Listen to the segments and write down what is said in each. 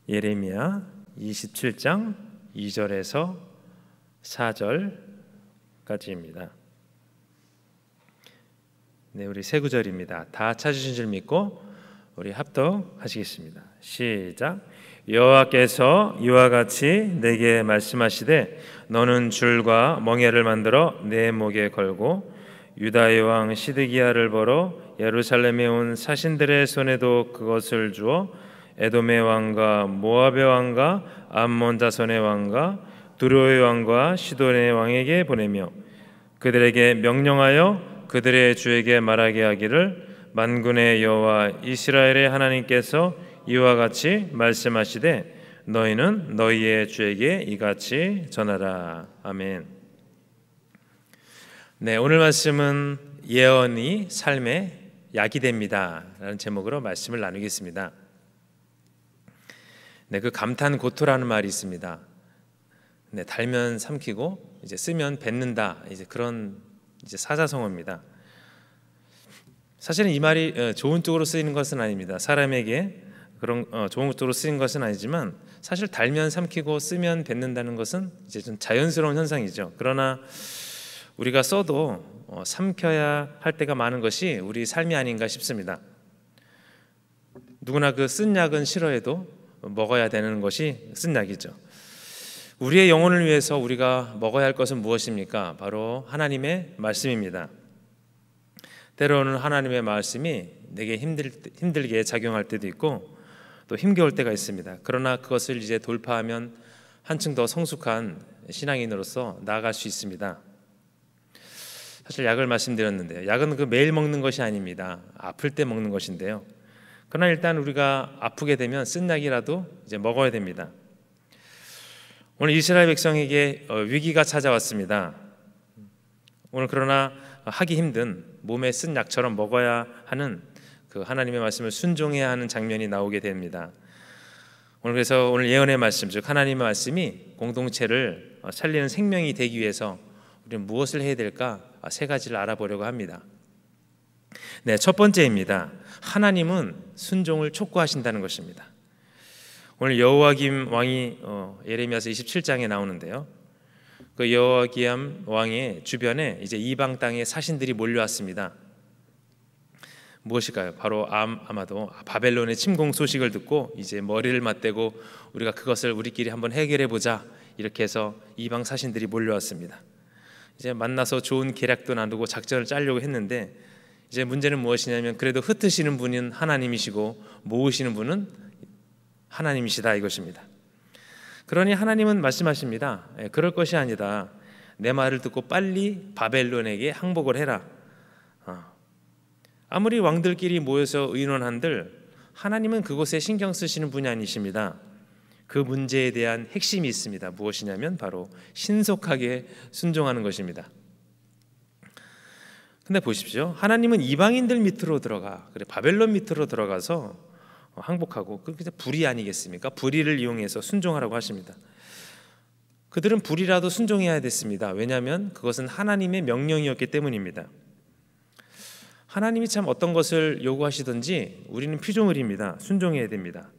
예레미야 27장 2절에서 4절까지입니다. 네, 우리 세 구절입니다. 다 찾으신 줄 믿고 우리 합독하시겠습니다. 시작. 여호와께서 이와 같이 내게 말씀하시되 너는 줄과 멍에를 만들어 내 목에 걸고 유다의 왕 시드기야를 벌어 예루살렘에 온 사신들의 손에도 그것을 주어 에돔의 왕과 모압의 왕과 암몬 자손의 왕과 두로의 왕과 시돈의 왕에게 보내며 그들에게 명령하여 그들의 주에게 말하게 하기를 만군의 여호와 이스라엘의 하나님께서 이와 같이 말씀하시되 너희는 너희의 주에게 이같이 전하라. 아멘. 네, 오늘 말씀은 예언이 삶의 약이 됩니다 라는 제목으로 말씀을 나누겠습니다. 네, 그 감탄고토라는 말이 있습니다. 네, 달면 삼키고 이제 쓰면 뱉는다. 이제 그런 사자성어입니다. 사실은 이 말이 좋은 쪽으로 쓰이는 것은 아닙니다. 사람에게 그런 좋은 쪽으로 쓰이는 것은 아니지만 사실 달면 삼키고 쓰면 뱉는다는 것은 이제 좀 자연스러운 현상이죠. 그러나 우리가 써도 삼켜야 할 때가 많은 것이 우리 삶이 아닌가 싶습니다. 누구나 그 쓴 약은 싫어해도 먹어야 되는 것이 쓴 약이죠. 우리의 영혼을 위해서 우리가 먹어야 할 것은 무엇입니까? 바로 하나님의 말씀입니다. 때로는 하나님의 말씀이 내게 힘들게 작용할 때도 있고 또 힘겨울 때가 있습니다. 그러나 그것을 이제 돌파하면 한층 더 성숙한 신앙인으로서 나아갈 수 있습니다. 사실 약을 말씀드렸는데요. 약은 그 매일 먹는 것이 아닙니다. 아플 때 먹는 것인데요. 그러나 일단 우리가 아프게 되면 쓴 약이라도 이제 먹어야 됩니다. 오늘 이스라엘 백성에게 위기가 찾아왔습니다. 오늘 그러나 하기 힘든 몸에 쓴 약처럼 먹어야 하는 그 하나님의 말씀을 순종해야 하는 장면이 나오게 됩니다. 그래서 오늘 예언의 말씀, 즉 하나님의 말씀이 공동체를 살리는 생명이 되기 위해서 우리는 무엇을 해야 될까? 세 가지를 알아보려고 합니다. 네, 첫 번째입니다. 하나님은 순종을 촉구하신다는 것입니다. 오늘 여호야김 왕이 예레미야서 27장에 나오는데요. 그 여호야김 왕의 주변에 이제 이방 땅의 사신들이 몰려왔습니다. 무엇일까요? 바로 아마도 바벨론의 침공 소식을 듣고 이제 머리를 맞대고 우리가 그것을 우리끼리 한번 해결해 보자 이렇게 해서 이방 사신들이 몰려왔습니다. 이제 만나서 좋은 계략도 나누고 작전을 짜려고 했는데 이제 문제는 무엇이냐면 그래도 흩으시는 분은 하나님이시고 모으시는 분은 하나님이시다 이것입니다. 그러니 하나님은 말씀하십니다. 그럴 것이 아니다. 내 말을 듣고 빨리 바벨론에게 항복을 해라. 아무리 왕들끼리 모여서 의논한들 하나님은 그곳에 신경 쓰시는 분이 아니십니다. 그 문제에 대한 핵심이 있습니다. 무엇이냐면 바로 신속하게 순종하는 것입니다. 근데 보십시오. 하나님은 이방인들 밑으로 들어가, 그래 바벨론 밑으로 들어가서 항복하고 그게 불의 아니겠습니까? 불의를 이용해서 순종하라고 하십니다. 그들은 불의라도 순종해야 됐습니다. 왜냐하면 그것은 하나님의 명령이었기 때문입니다. 하나님이 참 어떤 것을 요구하시든지 우리는 피조물입니다. 순종해야 됩니다.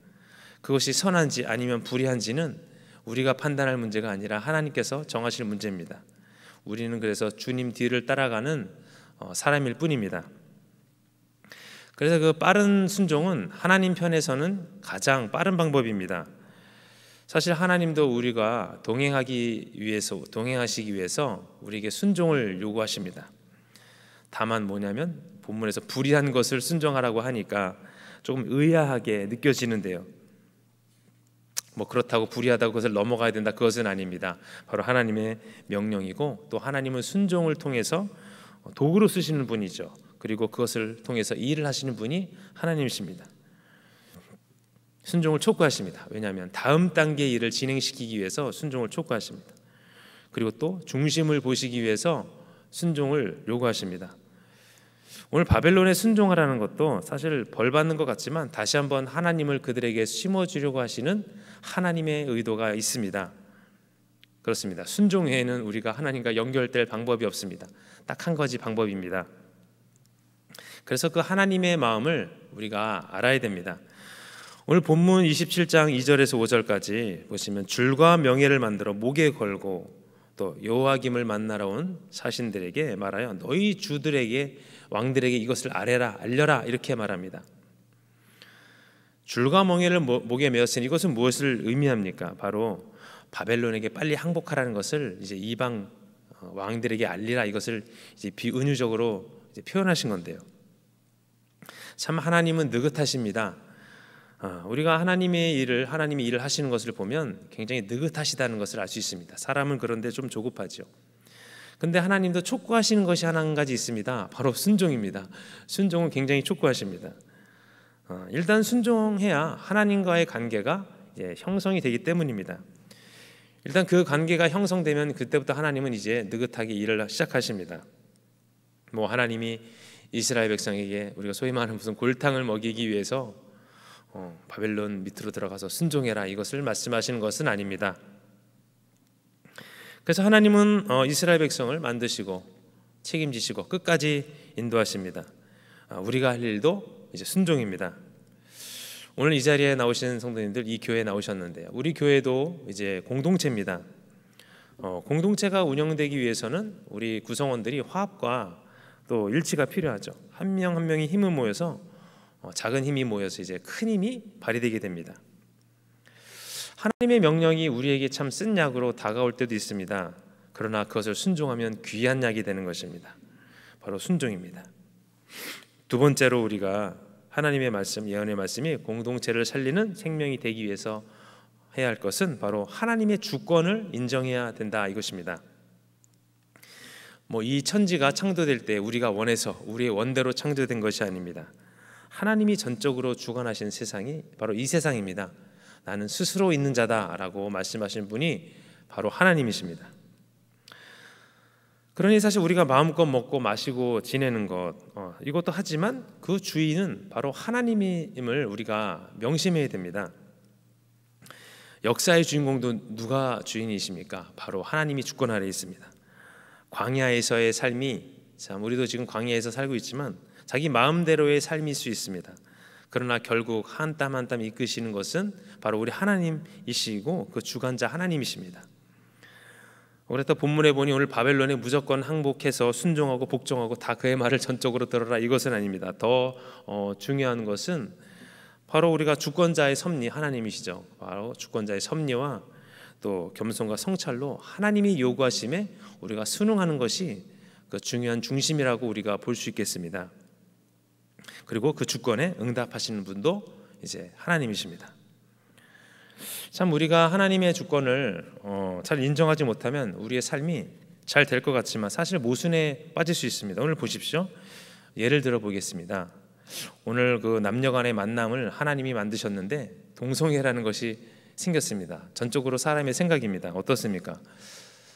그것이 선한지 아니면 불의한지는 우리가 판단할 문제가 아니라 하나님께서 정하실 문제입니다. 우리는 그래서 주님 뒤를 따라가는 사람일 뿐입니다. 그래서 그 빠른 순종은 하나님 편에서는 가장 빠른 방법입니다. 사실 하나님도 우리가 동행하시기 위해서 우리에게 순종을 요구하십니다. 다만 뭐냐면 본문에서 불의한 것을 순종하라고 하니까 조금 의아하게 느껴지는데요. 그렇다고 불의하다고 그것을 넘어가야 된다 그것은 아닙니다. 바로 하나님의 명령이고 또 하나님은 순종을 통해서 도구로 쓰시는 분이죠. 그리고 그것을 통해서 일을 하시는 분이 하나님이십니다. 순종을 촉구하십니다. 왜냐하면 다음 단계 일을 진행시키기 위해서 순종을 촉구하십니다. 그리고 또 중심을 보시기 위해서 순종을 요구하십니다. 오늘 바벨론에 순종하라는 것도 사실 벌 받는 것 같지만 다시 한번 하나님을 그들에게 심어주려고 하시는 하나님의 의도가 있습니다. 그렇습니다. 순종 외에는 우리가 하나님과 연결될 방법이 없습니다. 딱 한 가지 방법입니다. 그래서 그 하나님의 마음을 우리가 알아야 됩니다. 오늘 본문 27장 2절에서 5절까지 보시면 줄과 명예를 만들어 목에 걸고 또 여호와김을 만나러 온 사신들에게 말하여 너희 주들에게 왕들에게 이것을 알려라 이렇게 말합니다. 줄과 명예를 목에 메었으니 이것은 무엇을 의미합니까? 바로 바벨론에게 빨리 항복하라는 것을 이제 이방 왕들에게 알리라, 이것을 이제 비은유적으로 이제 표현하신 건데요. 참 하나님은 느긋하십니다. 우리가 하나님이 일을 하시는 것을 보면 굉장히 느긋하시다는 것을 알 수 있습니다. 사람은 그런데 좀 조급하죠. 근데 하나님도 촉구하시는 것이 한 가지 있습니다. 바로 순종입니다. 순종은 굉장히 촉구하십니다. 일단 순종해야 하나님과의 관계가 이제 형성이 되기 때문입니다. 일단 그 관계가 형성되면 그때부터 하나님은 이제 느긋하게 일을 시작하십니다. 하나님이 이스라엘 백성에게 우리가 소위 말하는 무슨 골탕을 먹이기 위해서 바벨론 밑으로 들어가서 순종해라, 이것을 말씀하시는 것은 아닙니다. 그래서 하나님은 이스라엘 백성을 만드시고 책임지시고 끝까지 인도하십니다. 우리가 할 일도 이제 순종입니다. 오늘 이 자리에 나오신 성도님들, 이 교회에 나오셨는데요, 우리 교회도 이제 공동체입니다. 공동체가 운영되기 위해서는 우리 구성원들이 화합과 또 일치가 필요하죠. 한 명 한 명이 힘을 모여서 작은 힘이 모여서 이제 큰 힘이 발휘되게 됩니다. 하나님의 명령이 우리에게 참 쓴 약으로 다가올 때도 있습니다. 그러나 그것을 순종하면 귀한 약이 되는 것입니다. 바로 순종입니다. 두 번째로 우리가 하나님의 말씀, 예언의 말씀이 공동체를 살리는 생명이 되기 위해서 해야 할 것은 바로 하나님의 주권을 인정해야 된다, 이것입니다. 이 천지가 창조될 때 우리가 원해서 우리의 원대로 창조된 것이 아닙니다. 하나님이 전적으로 주관하신 세상이 바로 이 세상입니다. 나는 스스로 있는 자다라고 말씀하신 분이 바로 하나님이십니다. 그러니 사실 우리가 마음껏 먹고 마시고 지내는 것, 이것도 하지만 그 주인은 바로 하나님임을 우리가 명심해야 됩니다. 역사의 주인공도 누가 주인이십니까? 바로 하나님이 주권 아래에 있습니다. 광야에서의 삶이, 참 우리도 지금 광야에서 살고 있지만 자기 마음대로의 삶일 수 있습니다. 그러나 결국 한 땀 한 땀 이끄시는 것은 바로 우리 하나님이시고 그 주관자 하나님이십니다. 그래서 본문에 보니 오늘 바벨론에 무조건 항복해서 순종하고 복종하고 다 그의 말을 전적으로 들어라, 이것은 아닙니다. 더 중요한 것은 바로 우리가 주권자의 섭리, 하나님이시죠. 바로 주권자의 섭리와 또 겸손과 성찰로 하나님이 요구하심에 우리가 순응하는 것이 그 중요한 중심이라고 우리가 볼 수 있겠습니다. 그리고 그 주권에 응답하시는 분도 이제 하나님이십니다. 참 우리가 하나님의 주권을 잘 인정하지 못하면 우리의 삶이 잘 될 것 같지만 사실 모순에 빠질 수 있습니다. 오늘 보십시오. 예를 들어 보겠습니다. 오늘 그 남녀 간의 만남을 하나님이 만드셨는데 동성애라는 것이 생겼습니다. 전적으로 사람의 생각입니다. 어떻습니까?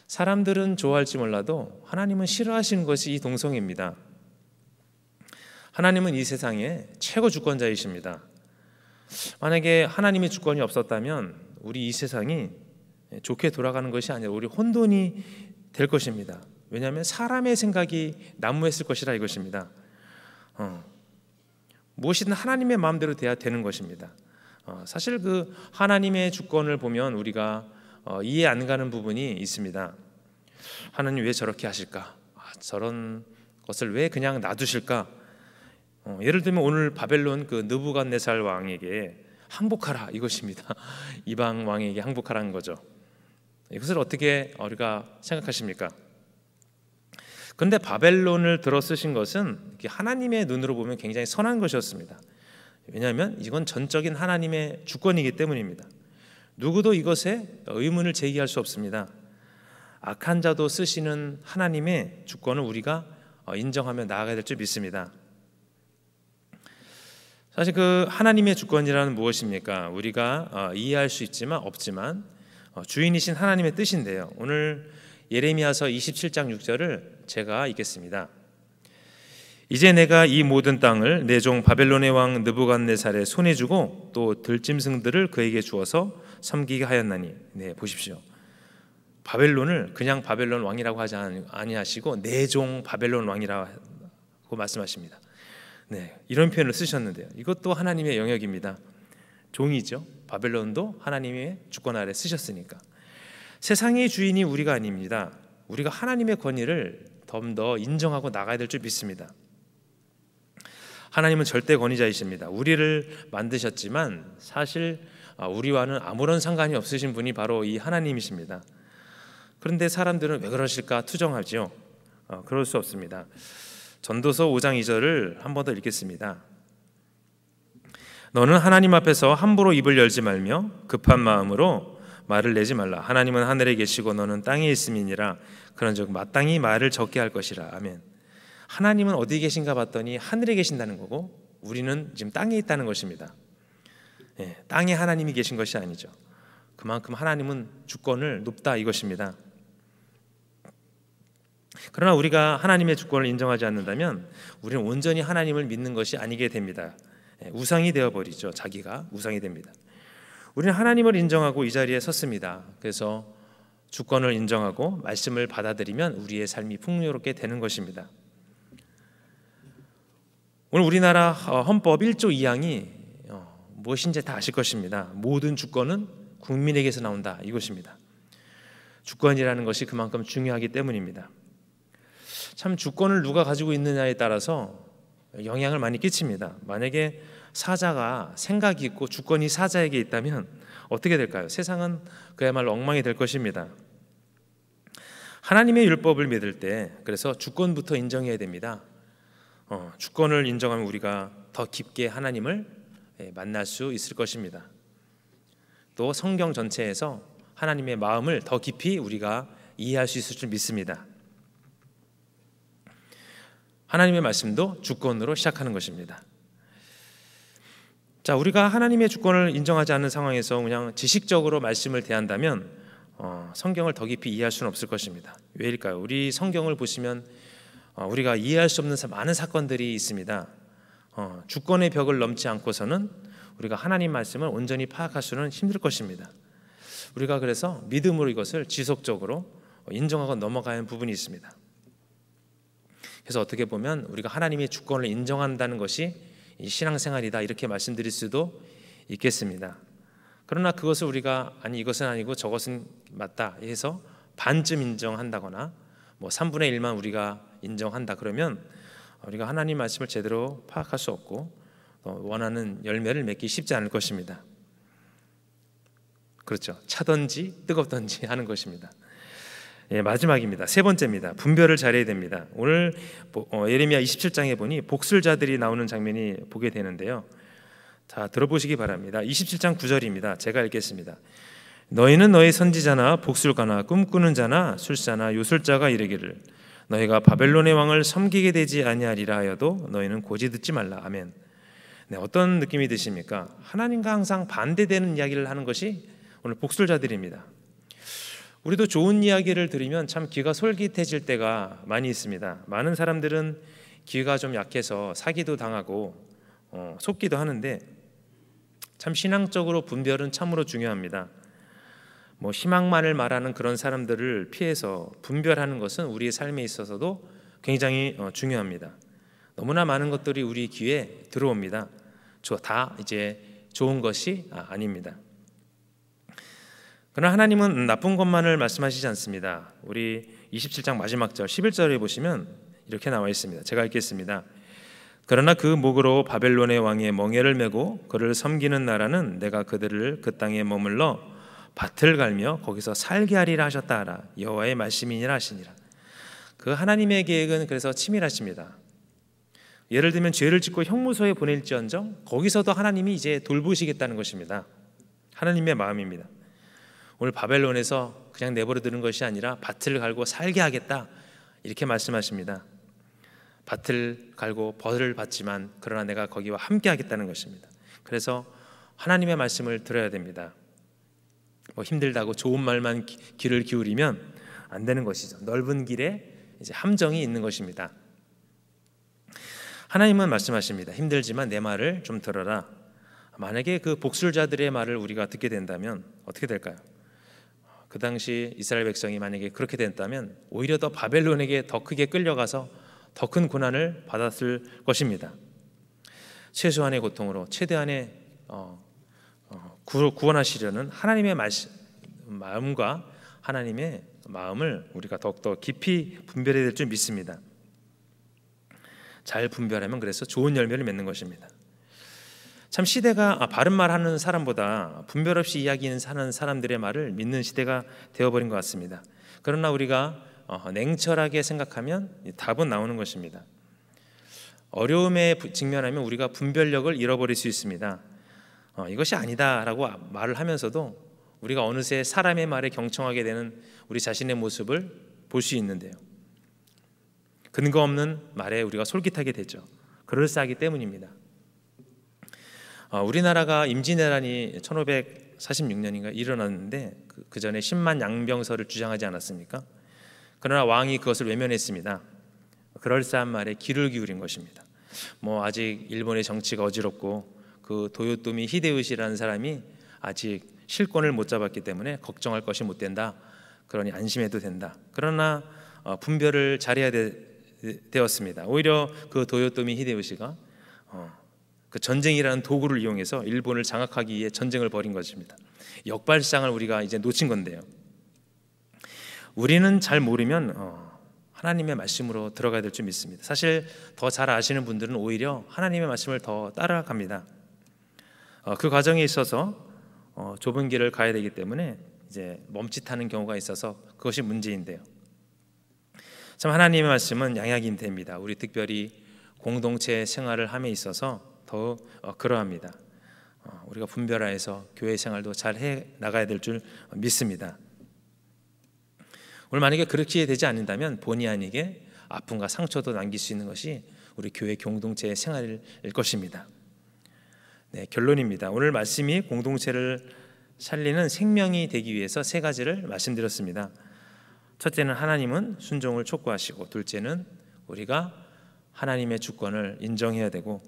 사람들은 좋아할지 몰라도 하나님은 싫어하시는 것이 이 동성애입니다. 하나님은 이 세상의 최고 주권자이십니다. 만약에 하나님의 주권이 없었다면 우리 이 세상이 좋게 돌아가는 것이 아니라 우리 혼돈이 될 것입니다. 왜냐하면 사람의 생각이 난무했을 것이라 이것입니다. 무엇이든 하나님의 마음대로 돼야 되는 것입니다. 사실 그 하나님의 주권을 보면 우리가 이해 안 가는 부분이 있습니다. 하나님 왜 저렇게 하실까? 저런 것을 왜 그냥 놔두실까? 예를 들면 오늘 바벨론 그 느부갓네살 왕에게 항복하라, 이것입니다. 이방 왕에게 항복하라는 거죠. 이것을 어떻게 우리가 생각하십니까? 그런데 바벨론을 들어 쓰신 것은 하나님의 눈으로 보면 굉장히 선한 것이었습니다. 왜냐하면 이건 전적인 하나님의 주권이기 때문입니다. 누구도 이것에 의문을 제기할 수 없습니다. 악한 자도 쓰시는 하나님의 주권을 우리가 인정하며 나아가야 될 줄 믿습니다. 사실 그 하나님의 주권이라는 무엇입니까? 우리가 이해할 수 있지만 없지만 주인이신 하나님의 뜻인데요. 오늘 예레미야서 27장 6절을 제가 읽겠습니다. 이제 내가 이 모든 땅을 내 종 바벨론의 왕 느부갓네살의 손에 주고 또 들짐승들을 그에게 주어서 섬기게 하였나니. 네, 보십시오. 바벨론을 그냥 바벨론 왕이라고 하지 아니하시고 내 종 바벨론 왕이라고 말씀하십니다. 네, 이런 표현을 쓰셨는데요. 이것도 하나님의 영역입니다. 종이죠. 바벨론도 하나님의 주권 아래 쓰셨으니까. 세상의 주인이 우리가 아닙니다. 우리가 하나님의 권위를 좀 더 인정하고 나가야 될 줄 믿습니다. 하나님은 절대 권위자이십니다. 우리를 만드셨지만 사실 우리와는 아무런 상관이 없으신 분이 바로 이 하나님이십니다. 그런데 사람들은 왜 그러실까 투정하죠. 그럴 수 없습니다. 전도서 5장 2절을 한 번 더 읽겠습니다. 너는 하나님 앞에서 함부로 입을 열지 말며 급한 마음으로 말을 내지 말라. 하나님은 하늘에 계시고 너는 땅에 있음이니라. 그런즉 마땅히 말을 적게 할 것이라. 아멘. 하나님은 어디 계신가 봤더니 하늘에 계신다는 거고 우리는 지금 땅에 있다는 것입니다. 땅에 하나님이 계신 것이 아니죠. 그만큼 하나님은 주권을 높다 이것입니다. 그러나 우리가 하나님의 주권을 인정하지 않는다면 우리는 온전히 하나님을 믿는 것이 아니게 됩니다. 우상이 되어버리죠. 자기가 우상이 됩니다. 우리는 하나님을 인정하고 이 자리에 섰습니다. 그래서 주권을 인정하고 말씀을 받아들이면 우리의 삶이 풍요롭게 되는 것입니다. 오늘 우리나라 헌법 1조 2항이 무엇인지 다 아실 것입니다. 모든 주권은 국민에게서 나온다 이것입니다. 주권이라는 것이 그만큼 중요하기 때문입니다. 참 주권을 누가 가지고 있느냐에 따라서 영향을 많이 끼칩니다. 만약에 사자가 생각이 있고 주권이 사자에게 있다면 어떻게 될까요? 세상은 그야말로 엉망이 될 것입니다. 하나님의 율법을 믿을 때 그래서 주권부터 인정해야 됩니다. 주권을 인정하면 우리가 더 깊게 하나님을 만날 수 있을 것입니다. 또 성경 전체에서 하나님의 마음을 더 깊이 우리가 이해할 수 있을 줄 믿습니다. 하나님의 말씀도 주권으로 시작하는 것입니다. 자, 우리가 하나님의 주권을 인정하지 않는 상황에서 그냥 지식적으로 말씀을 대한다면 성경을 더 깊이 이해할 수는 없을 것입니다. 왜일까요? 우리 성경을 보시면 우리가 이해할 수 없는 많은 사건들이 있습니다. 주권의 벽을 넘지 않고서는 우리가 하나님 말씀을 온전히 파악할 수는 힘들 것입니다. 우리가 그래서 믿음으로 이것을 지속적으로 인정하고 넘어가야 하는 부분이 있습니다. 그래서 어떻게 보면 우리가 하나님의 주권을 인정한다는 것이 이 신앙생활이다 이렇게 말씀드릴 수도 있겠습니다. 그러나 그것을 우리가 아니 이것은 아니고 저것은 맞다 해서 반쯤 인정한다거나 3분의 1만 우리가 인정한다 그러면 우리가 하나님 말씀을 제대로 파악할 수 없고 원하는 열매를 맺기 쉽지 않을 것입니다. 그렇죠. 차든지 뜨겁든지 하는 것입니다. 마지막입니다. 세 번째입니다. 분별을 잘해야 됩니다. 오늘 예레미야 27장에 보니 복술자들이 나오는 장면이 보게 되는데요. 자, 들어보시기 바랍니다. 27장 9절입니다. 제가 읽겠습니다. 너희는 너희 선지자나 복술가나 꿈꾸는 자나 술사나 요술자가 이르기를 너희가 바벨론의 왕을 섬기게 되지 아니하리라 하여도 너희는 고지 듣지 말라. 아멘. 네, 어떤 느낌이 드십니까? 하나님과 항상 반대되는 이야기를 하는 것이 오늘 복술자들입니다. 우리도 좋은 이야기를 들으면 참 귀가 솔깃해질 때가 많이 있습니다. 많은 사람들은 귀가 좀 약해서 사기도 당하고 속기도 하는데 참 신앙적으로 분별은 참으로 중요합니다. 희망만을 말하는 그런 사람들을 피해서 분별하는 것은 우리의 삶에 있어서도 굉장히 중요합니다. 너무나 많은 것들이 우리 귀에 들어옵니다. 다 이제 좋은 것이 아닙니다. 그러나 하나님은 나쁜 것만을 말씀하시지 않습니다. 우리 27장 마지막 절 11절에 보시면 이렇게 나와 있습니다. 제가 읽겠습니다. 그러나 그 목으로 바벨론의 왕의 멍에를 메고 그를 섬기는 나라는 내가 그들을 그 땅에 머물러 밭을 갈며 거기서 살게 하리라 하셨다 하라. 여호와의 말씀이니라 하시니라. 그 하나님의 계획은 그래서 치밀하십니다. 예를 들면 죄를 짓고 형무소에 보낼지언정 거기서도 하나님이 이제 돌보시겠다는 것입니다. 하나님의 마음입니다. 오늘 바벨론에서 그냥 내버려 두는 것이 아니라 밭을 갈고 살게 하겠다 이렇게 말씀하십니다. 밭을 갈고 벌을 받지만 그러나 내가 거기와 함께 하겠다는 것입니다. 그래서 하나님의 말씀을 들어야 됩니다. 힘들다고 좋은 말만 귀를 기울이면 안 되는 것이죠. 넓은 길에 이제 함정이 있는 것입니다. 하나님은 말씀하십니다. 힘들지만 내 말을 좀 들어라. 만약에 그 복술자들의 말을 우리가 듣게 된다면 어떻게 될까요? 그 당시 이스라엘 백성이 만약에 그렇게 됐다면 오히려 더 바벨론에게 더 크게 끌려가서 더 큰 고난을 받았을 것입니다. 최소한의 고통으로 최대한의 구원하시려는 하나님의 마음과 하나님의 마음을 우리가 더욱더 깊이 분별해야 될 줄 믿습니다. 잘 분별하면 그래서 좋은 열매를 맺는 것입니다. 참 시대가 바른 말하는 사람보다 분별 없이 이야기하는 사람들의 말을 믿는 시대가 되어버린 것 같습니다. 그러나 우리가 냉철하게 생각하면 답은 나오는 것입니다. 어려움에 직면하면 우리가 분별력을 잃어버릴 수 있습니다. 이것이 아니다라고 말을 하면서도 우리가 어느새 사람의 말에 경청하게 되는 우리 자신의 모습을 볼 수 있는데요. 근거 없는 말에 우리가 솔깃하게 되죠. 그럴싸하기 때문입니다. 우리나라가 임진왜란이 1546년인가 일어났는데 그 전에 10만 양병설을 주장하지 않았습니까? 그러나 왕이 그것을 외면했습니다. 그럴싸한 말에 귀를 기울인 것입니다. 아직 일본의 정치가 어지럽고 그 도요토미 히데요시라는 사람이 아직 실권을 못 잡았기 때문에 걱정할 것이 못 된다. 그러니 안심해도 된다. 그러나 분별을 잘해야 되었습니다. 오히려 그 도요토미 히데요시가 그 전쟁이라는 도구를 이용해서 일본을 장악하기 위해 전쟁을 벌인 것입니다. 역발상을 우리가 이제 놓친 건데요. 우리는 잘 모르면 하나님의 말씀으로 들어가야 될 줄 믿습니다. 사실 더 잘 아시는 분들은 오히려 하나님의 말씀을 더 따라갑니다. 그 과정에 있어서 좁은 길을 가야 되기 때문에 이제 멈칫하는 경우가 있어서 그것이 문제인데요. 참 하나님의 말씀은 양약이 됩니다. 우리 특별히 공동체 생활을 함에 있어서 더 그러합니다. 우리가 분별하여서 교회 생활도 잘 해 나가야 될 줄 믿습니다. 오늘 만약에 그렇게 되지 않는다면 본의 아니게 아픔과 상처도 남길 수 있는 것이 우리 교회 공동체의 생활일 것입니다. 결론입니다. 오늘 말씀이 공동체를 살리는 생명이 되기 위해서 세 가지를 말씀드렸습니다. 첫째는 하나님은 순종을 촉구하시고, 둘째는 우리가 하나님의 주권을 인정해야 되고,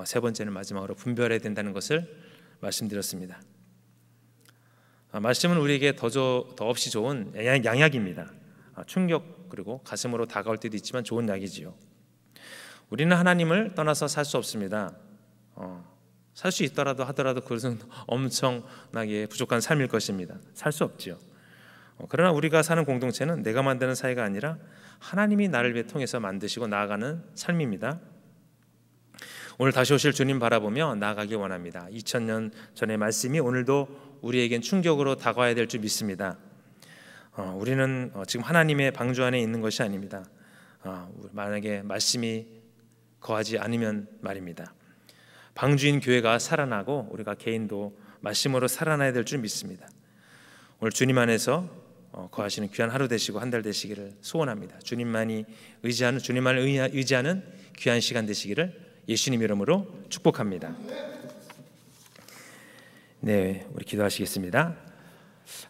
세 번째는 마지막으로 분별해야 된다는 것을 말씀드렸습니다. 말씀은 우리에게 더 없이 좋은 양약입니다. 충격 그리고 가슴으로 다가올 때도 있지만 좋은 약이지요. 우리는 하나님을 떠나서 살 수 없습니다. 살 수 있더라도 하더라도 그것은 엄청나게 부족한 삶일 것입니다. 살 수 없지요. 그러나 우리가 사는 공동체는 내가 만드는 사회가 아니라 하나님이 나를 통해서 만드시고 나아가는 삶입니다. 오늘 다시 오실 주님 바라보며 나아가기 원합니다. 2000년 전의 말씀이 오늘도 우리에겐 충격으로 다가와야 될 줄 믿습니다. 우리는 지금 하나님의 방주 안에 있는 것이 아닙니다. 만약에 말씀이 거하지 않으면 말입니다. 방주인 교회가 살아나고 우리가 개인도 말씀으로 살아나야 될 줄 믿습니다. 오늘 주님 안에서 거하시는 귀한 하루 되시고 한 달 되시기를 소원합니다. 주님만을 의지하는 귀한 시간 되시기를 예수님 이름으로 축복합니다. 우리 기도하시겠습니다.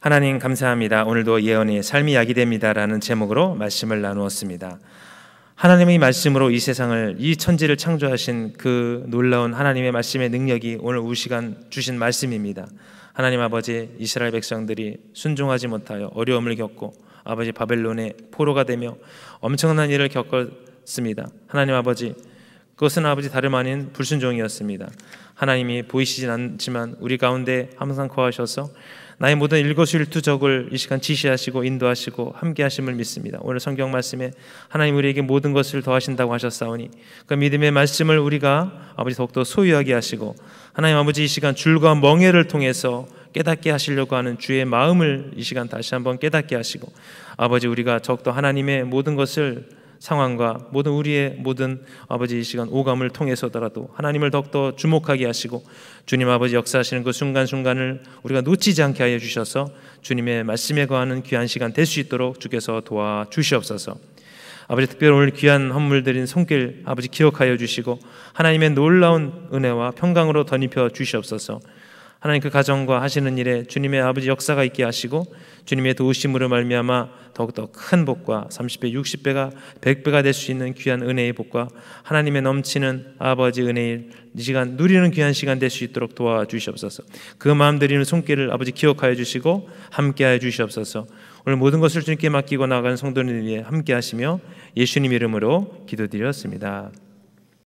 하나님 감사합니다. 오늘도 예언의 삶이 약이 됩니다라는 제목으로 말씀을 나누었습니다. 하나님의 말씀으로 이 세상을, 이 천지를 창조하신 그 놀라운 하나님의 말씀의 능력이 오늘 이 시간 주신 말씀입니다. 하나님 아버지, 이스라엘 백성들이 순종하지 못하여 어려움을 겪고 아버지 바벨론의 포로가 되며 엄청난 일을 겪었습니다. 하나님 아버지, 그것은 아버지 다름 아닌 불순종이었습니다. 하나님이 보이시진 않지만 우리 가운데 항상 거하셔서 나의 모든 일거수일투족을 이 시간 지시하시고 인도하시고 함께 하심을 믿습니다. 오늘 성경 말씀에 하나님 우리에게 모든 것을 더하신다고 하셨사오니 그 믿음의 말씀을 우리가 아버지 더욱더 소유하게 하시고, 하나님 아버지 이 시간 줄과 멍에를 통해서 깨닫게 하시려고 하는 주의 마음을 이 시간 다시 한번 깨닫게 하시고, 아버지 우리가 더욱더 하나님의 모든 것을 상황과 우리의 모든 아버지 이 시간 오감을 통해서더라도 하나님을 더욱더 주목하게 하시고, 주님 아버지 역사하시는 그 순간순간을 우리가 놓치지 않게 하여 주셔서 주님의 말씀에 거하는 귀한 시간 될 수 있도록 주께서 도와주시옵소서. 아버지 특별히 오늘 귀한 헌물드린 손길 아버지 기억하여 주시고 하나님의 놀라운 은혜와 평강으로 덧입혀 주시옵소서. 하나님 그 가정과 하시는 일에 주님의 아버지 역사가 있게 하시고 주님의 도우심으로 말미암아 더욱더 큰 복과 30배, 60배가 100배가 될 수 있는 귀한 은혜의 복과 하나님의 넘치는 아버지 은혜의 이 시간 누리는 귀한 시간 될 수 있도록 도와주시옵소서. 그 마음 드리는 손길을 아버지 기억하여 주시고 함께하여 주시옵소서. 오늘 모든 것을 주님께 맡기고 나아가는 성도들 위해 함께하시며 예수님 이름으로 기도드렸습니다.